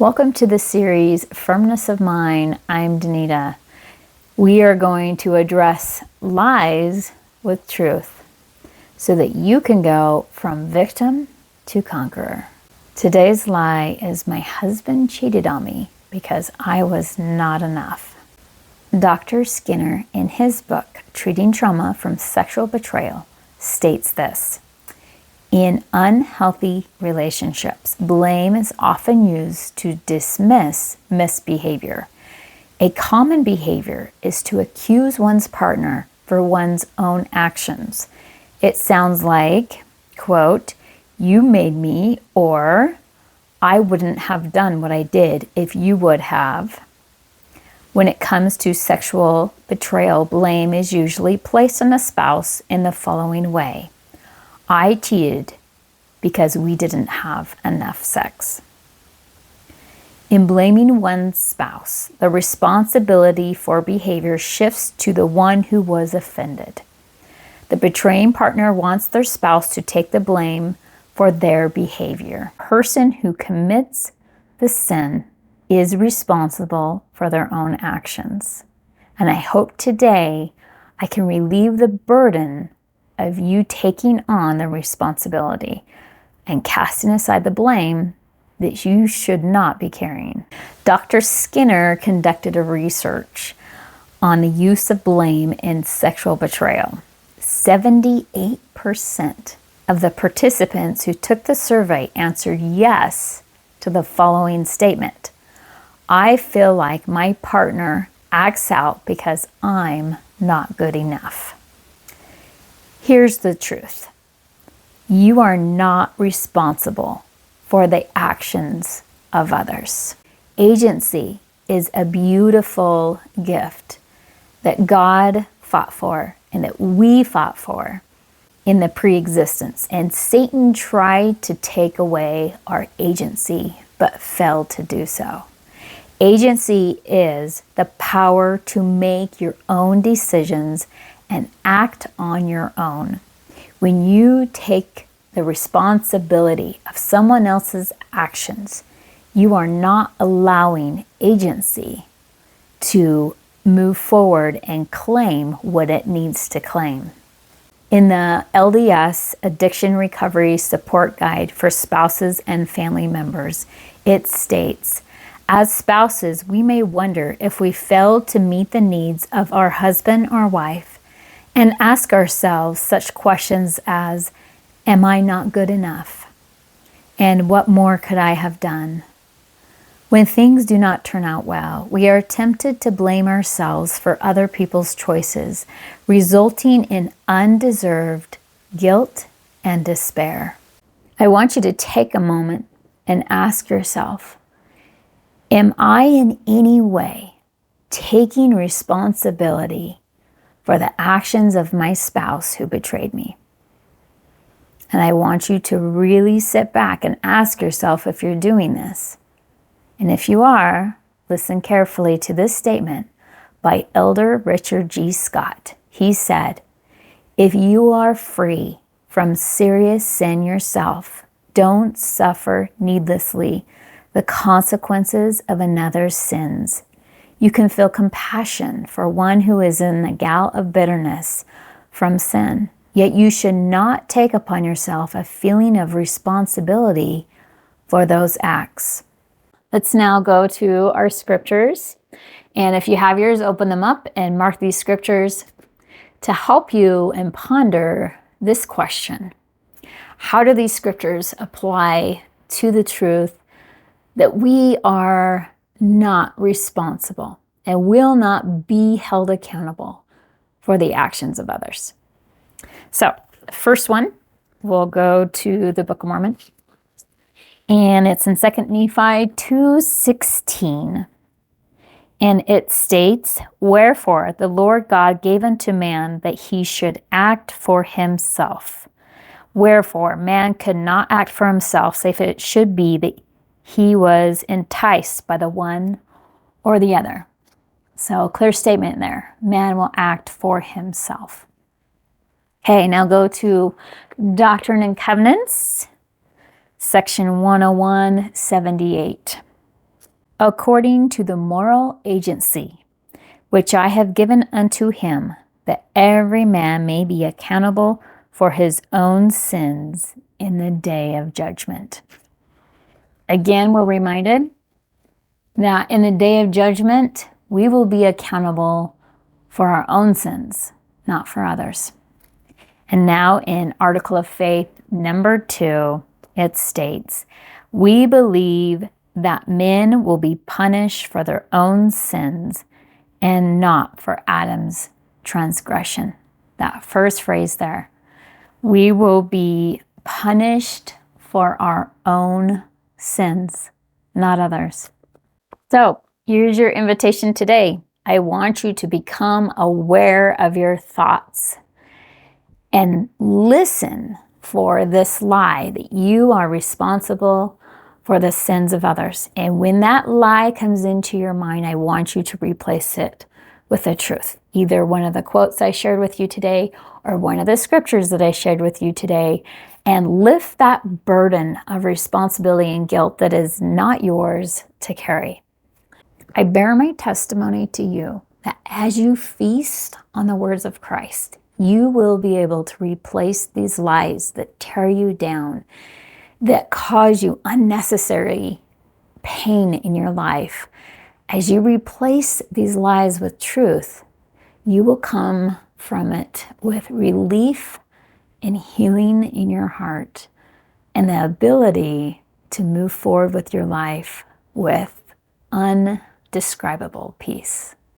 Welcome to the series, Firmness of Mind. I'm Danita. We are going to address lies with truth so that you can go from victim to conqueror. Today's lie is my husband cheated on me because I was not enough. Dr. Skinner, in his book, Treating Trauma from Sexual Betrayal, states this. In unhealthy relationships, blame is often used to dismiss misbehavior. A common behavior is to accuse one's partner for one's own actions. It sounds like, quote, "You made me," or "I wouldn't have done what I did if you would have." When it comes to sexual betrayal, blame is usually placed on a spouse in the following way. I cheated because we didn't have enough sex. In blaming one's spouse, the responsibility for behavior shifts to the one who was offended. The betraying partner wants their spouse to take the blame for their behavior. The person who commits the sin is responsible for their own actions. And I hope today I can relieve the burden of you taking on the responsibility and casting aside the blame that you should not be carrying. Dr. Skinner conducted a research on the use of blame in sexual betrayal. 78% of the participants who took the survey answered yes to the following statement. I feel like my partner acts out because I'm not good enough. Here's the truth. You are not responsible for the actions of others. Agency is a beautiful gift that God fought for and that we fought for in the pre-existence. And Satan tried to take away our agency, but failed to do so. Agency is the power to make your own decisions and act on your own. When you take the responsibility of someone else's actions, you are not allowing agency to move forward and claim what it needs to claim. In the LDS Addiction Recovery Support Guide for Spouses and Family Members, it states, as spouses, we may wonder if we failed to meet the needs of our husband or wife and ask ourselves such questions as, am I not good enough? And what more could I have done? When things do not turn out well, we are tempted to blame ourselves for other people's choices, resulting in undeserved guilt and despair. I want you to take a moment and ask yourself, am I in any way taking responsibility for the actions of my spouse who betrayed me? And I want you to really sit back and ask yourself if you're doing this. And if you are, listen carefully to this statement by Elder Richard G. Scott. He said, if you are free from serious sin yourself, don't suffer needlessly the consequences of another's sins. You can feel compassion for one who is in the gall of bitterness from sin. Yet you should not take upon yourself a feeling of responsibility for those acts. Let's now go to our scriptures. And if you have yours, open them up and mark these scriptures to help you and ponder this question. How do these scriptures apply to the truth that we are not responsible and will not be held accountable for the actions of others? So, first one, we'll go to the Book of Mormon. And it's in 2 Nephi 2:16. And it states, wherefore the Lord God gave unto man that he should act for himself. Wherefore man could not act for himself, save it should be that he was enticed by the one or the other. So clear statement there. Man will act for himself. Okay, now go to Doctrine and Covenants, section 101, 78. according to the moral agency which I have given unto him, that every man may be accountable for his own sins in the day of judgment. Again, we're reminded that in the day of judgment, we will be accountable for our own sins, not for others. And now in Article of Faith number 2, it states, we believe that men will be punished for their own sins and not for Adam's transgression. That first phrase there, we will be punished for our own sins, not others. So here's your invitation today. I want you to become aware of your thoughts and listen for this lie that you are responsible for the sins of others. And when that lie comes into your mind, I want you to replace it with the truth. Either one of the quotes I shared with you today or one of the scriptures that I shared with you today, and lift that burden of responsibility and guilt that is not yours to carry. I bear my testimony to you that as you feast on the words of Christ, you will be able to replace these lies that tear you down, that cause you unnecessary pain in your life. As you replace these lies with truth, you will come from it with relief and healing in your heart and the ability to move forward with your life with undescribable peace.